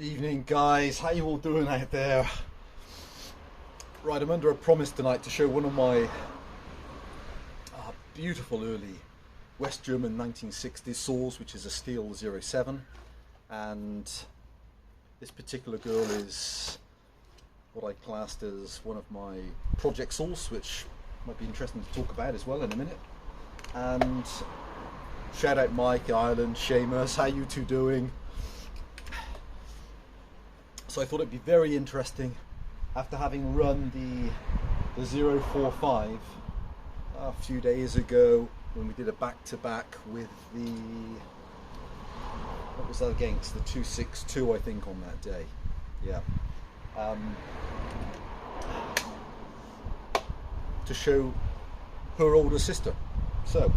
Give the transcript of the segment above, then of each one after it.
Evening guys, how you all doing out there? Right, I'm under a promise tonight to show one of my beautiful early West German 1960s saws, which is a Stihl 07, and this particular girl is what I classed as one of my project saws, which might be interesting to talk about as well in a minute. And shout out Mike, Ireland, Seamus, how you two doing? So I thought it'd be very interesting, after having run the 045 a few days ago when we did a back-to-back with the, what was that against, the 262 I think on that day, yeah, to show her older sister. So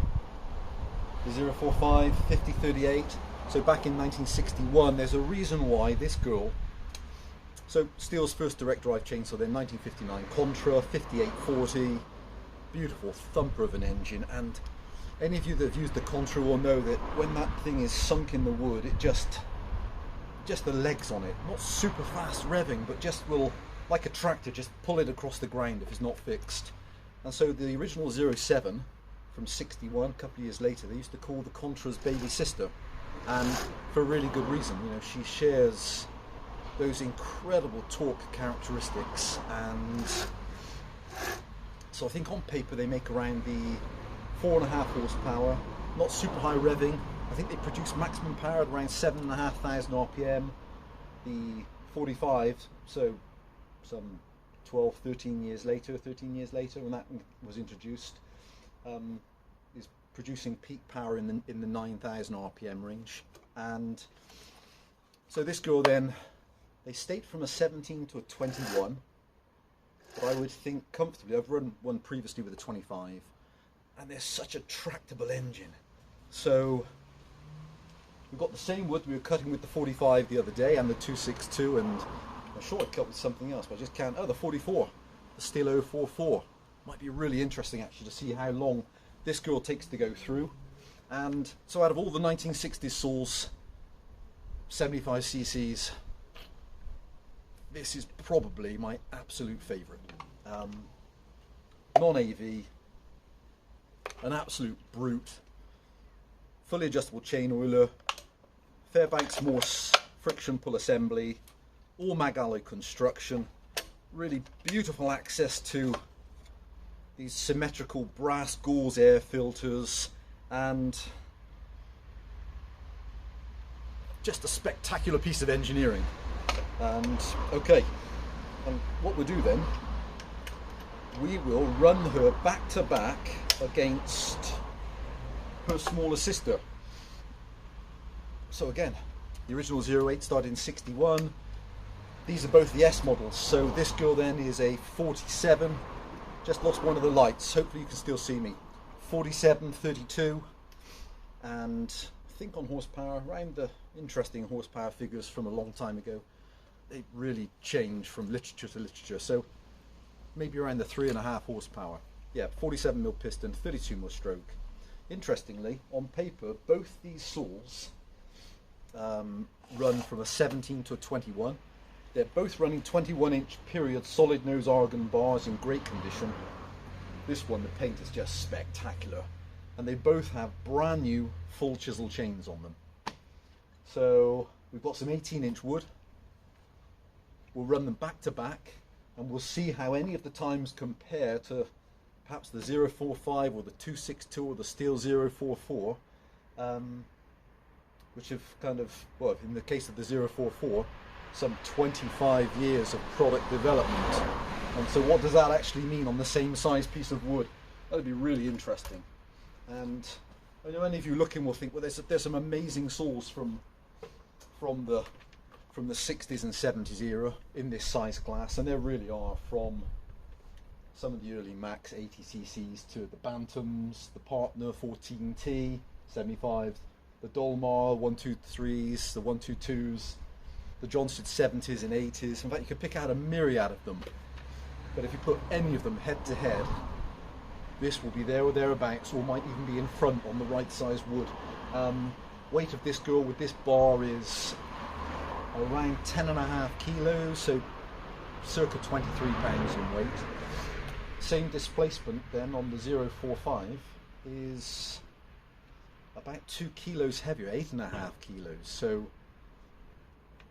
the 045 5038, so back in 1961, there's a reason why this girl, so Stihl's first direct drive chainsaw, then 1959 Contra 5840, beautiful thumper of an engine, and any of you that have used the Contra will know that when that thing is sunk in the wood, it just the legs on it, not super fast revving, but just will, like a tractor, just pull it across the ground if it's not fixed. And so the original 07 from 61, a couple of years later, they used to call the Contra's baby sister, and for a really good reason. You know, she shares those incredible torque characteristics, and so I think on paper they make around the 4.5 horsepower, not super high revving. I think they produce maximum power at around 7,500 RPM. The 45, so some 12, 13 years later when that was introduced, is producing peak power in the 9,000 RPM range. And so this girl then, they state from a 17 to a 21, but I would think comfortably, I've run one previously with a 25, and there's such a tractable engine. So we've got the same wood we were cutting with the 45 the other day, and the 262, and I'm sure I cut with something else, but I just can't. Oh, the 44, the Stihl 044. Might be really interesting actually to see how long this girl takes to go through. And so out of all the 1960s saws, 75 cc's, this is probably my absolute favourite. Non-AV, an absolute brute, fully adjustable chain oiler, Fairbanks Morse friction pull assembly, all mag alloy construction, really beautiful access to these symmetrical brass gauze air filters, and just a spectacular piece of engineering. And okay, and what we'll do then, we will run her back to back against her smaller sister. So again, the original 08 started in 61. These are both the S models. So this girl then is a 47. Just lost one of the lights. Hopefully you can still see me. 47, 32, and I think on horsepower, around the interesting horsepower figures from a long time ago. They really change from literature to literature, so maybe around the 3.5 horsepower. Yeah, 47mm piston, 32mm stroke. Interestingly, on paper, both these saws run from a 17 to a 21. They're both running 21-inch period solid nose argon bars in great condition. This one, the paint is just spectacular, and they both have brand new full chisel chains on them. So we've got some 18-inch wood. We'll run them back to back, and we'll see how any of the times compare to perhaps the 045 or the 262 or the Stihl 044, which have kind of, well, in the case of the 044, some 25 years of product development. And so what does that actually mean on the same size piece of wood? That'd be really interesting. And I know any of you looking will think, well, there's some amazing saws from the 60s and 70s era in this size class, and there really are, from some of the early Max 80cc's to the Bantams, the Partner 14T 75, the Dolmar 123s, the 122s, the Johnston 70s and 80s. In fact, you could pick out a myriad of them, but if you put any of them head to head, this will be there or thereabouts, or might even be in front on the right size wood. Weight of this girl with this bar is around 10.5 kilos, so circa 23 pounds in weight. Same displacement then on the 045 is about 2 kilos heavier, 8.5 kilos. So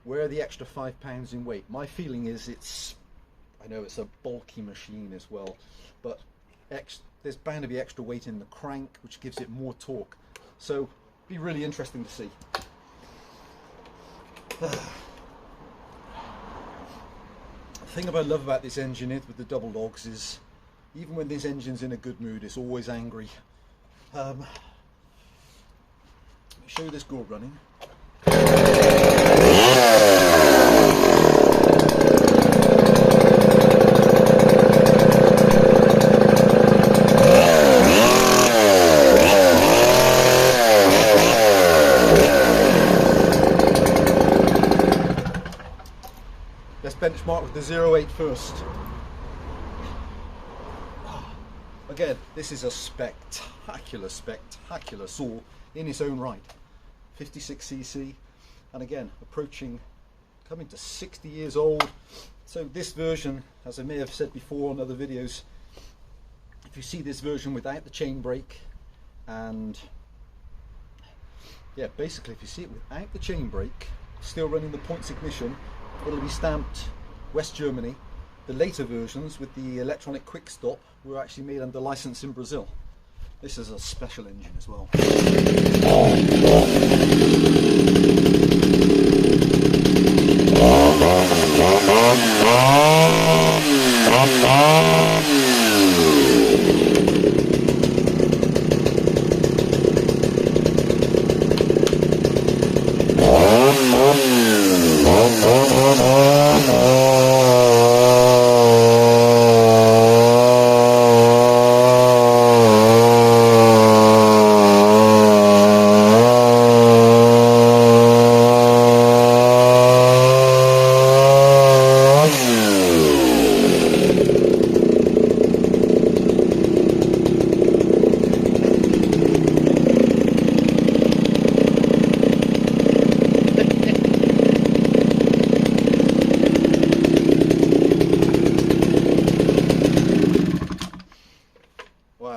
where are the extra 5 pounds in weight? My feeling is I know it's a bulky machine as well, but there's bound to be extra weight in the crank, which gives it more torque. So be really interesting to see. The thing I love about this engine with the double dogs is even when this engine's in a good mood, it's always angry. Let me show you this gore running. Let's benchmark with the 08 first. Again, this is a spectacular saw in its own right. 56cc, and again, coming to 60 years old. So this version, as I may have said before on other videos, if you see this version without the chain brake, and yeah, basically if you see it without the chain brake, still running the points ignition, it'll be stamped West Germany. The later versions with the electronic quick stop were actually made under license in Brazil. This is a special engine as well.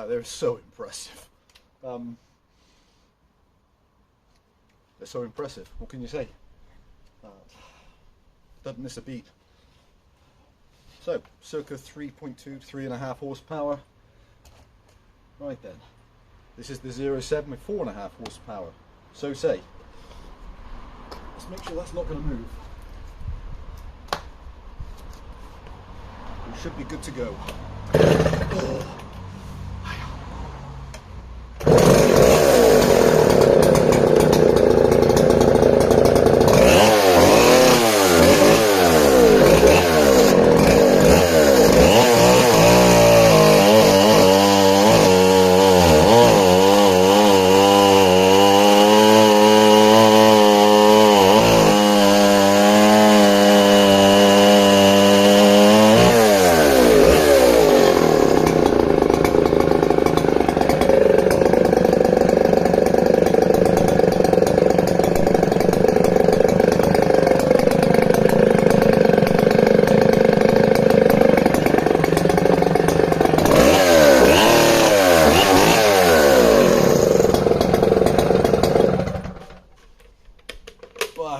They're so impressive. They're so impressive. What can you say? Doesn't miss a beat. So, circa 3.2 to 3.5 horsepower. Right then. This is the 07 with 4.5 horsepower. So say. Let's make sure that's not going to move. We should be good to go. Oh.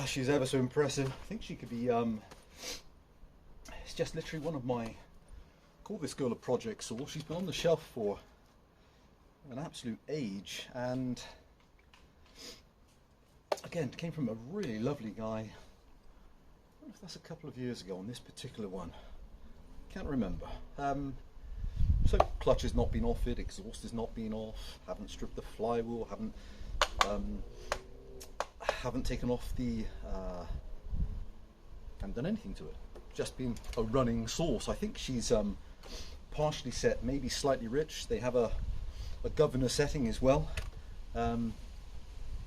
She's ever so impressive. I think she could be, it's just literally one of my, call this girl a project saw. She's been on the shelf for an absolute age, and again, came from a really lovely guy. I don't know if that's a couple of years ago on this particular one. Can't remember. So clutch has not been off it, exhaust has not been off, haven't stripped the flywheel, haven't taken off the, haven't done anything to it. Just been a running source. I think she's partially set, maybe slightly rich. They have a governor setting as well. But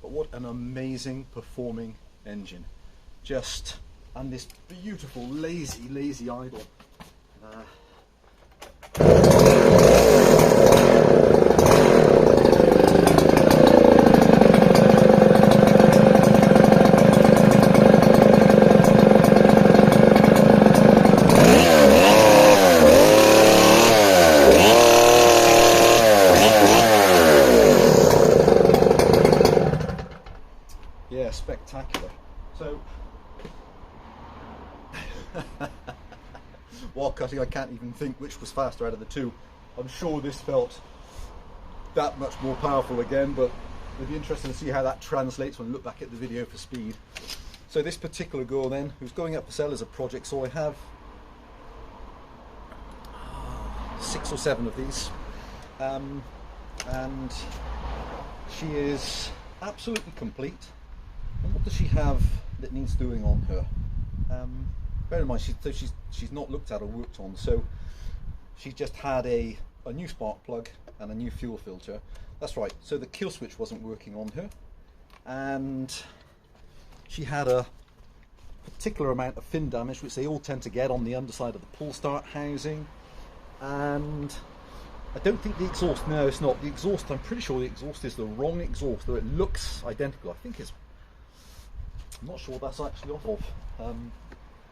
what an amazing performing engine. Just, and this beautiful lazy idle. spectacular. So while cutting, I can't even think which was faster out of the two. I'm sure this felt that much more powerful again, but it'd be interesting to see how that translates when I look back at the video for speed. So this particular girl then, who's going up for sale as a project, so I have 6 or 7 of these, and she is absolutely complete. And what does she have that needs doing on her? Bear in mind, she's not looked at or worked on, so she just had a new spark plug and a new fuel filter. That's right, so the kill switch wasn't working on her, and she had a particular amount of fin damage, which they all tend to get on the underside of the pull start housing. And I don't think the exhaust, no it's not, the exhaust, I'm pretty sure the exhaust is the wrong exhaust, though it looks identical. I think it's, I'm not sure what that's actually off of.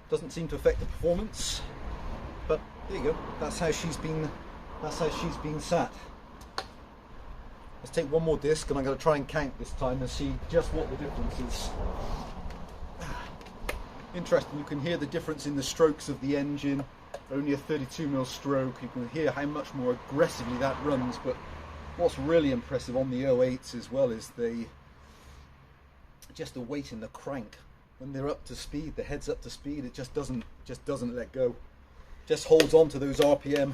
Doesn't seem to affect the performance, but there you go, that's how she's been sat. Let's take one more disc, and I'm going to try and count this time and see just what the difference is. Interesting, you can hear the difference in the strokes of the engine. Only a 32mm stroke, you can hear how much more aggressively that runs. But what's really impressive on the 08s as well is just the weight in the crank. When they're up to speed, the head's up to speed, it just doesn't let go. Just holds on to those RPM.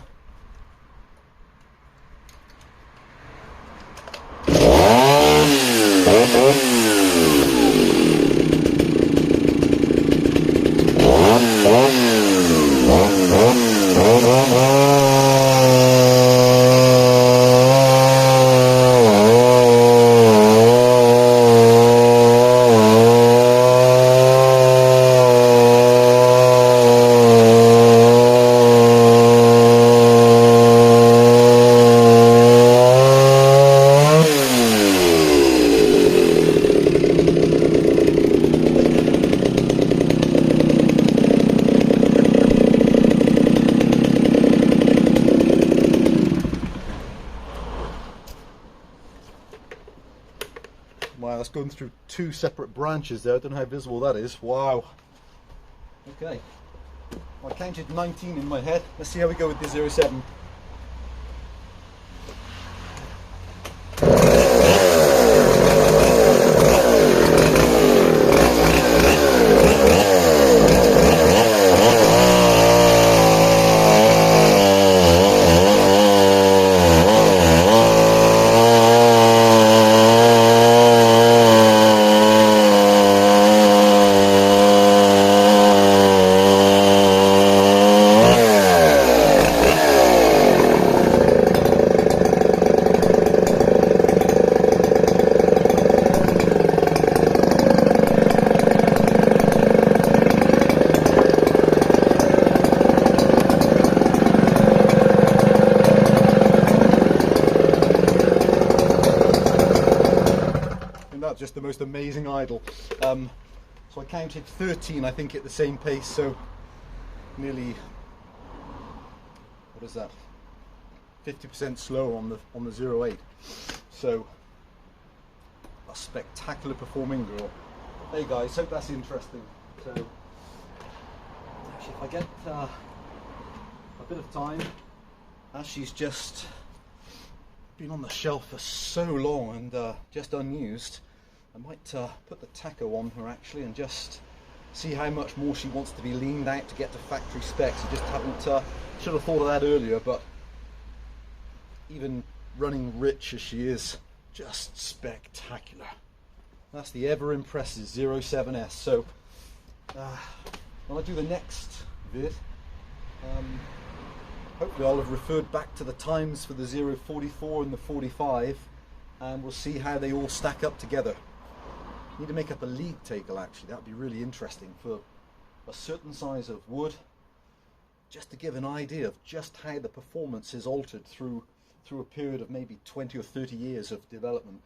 Wow, that's going through 2 separate branches there. I don't know how visible that is. Wow. Okay. I counted 19 in my head. Let's see how we go with the 07. Just the most amazing idle. So I counted 13, I think, at the same pace, so nearly, what is that, 50% slower on the 08. So a spectacular performing girl. Hey guys, hope that's interesting. So actually, if I get a bit of time, as she's just been on the shelf for so long and just unused, I might put the tacho on her actually and just see how much more she wants to be leaned out to get to factory specs. I just haven't, should have thought of that earlier, but even running rich as she is, just spectacular. That's the ever impressive 07S. So when I do the next vid, hopefully I'll have referred back to the times for the 044 and the 45, and we'll see how they all stack up together. Need to make up a league table actually, that would be really interesting for a certain size of wood, just to give an idea of just how the performance is altered through a period of maybe 20 or 30 years of development.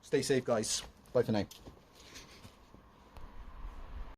Stay safe guys, bye for now.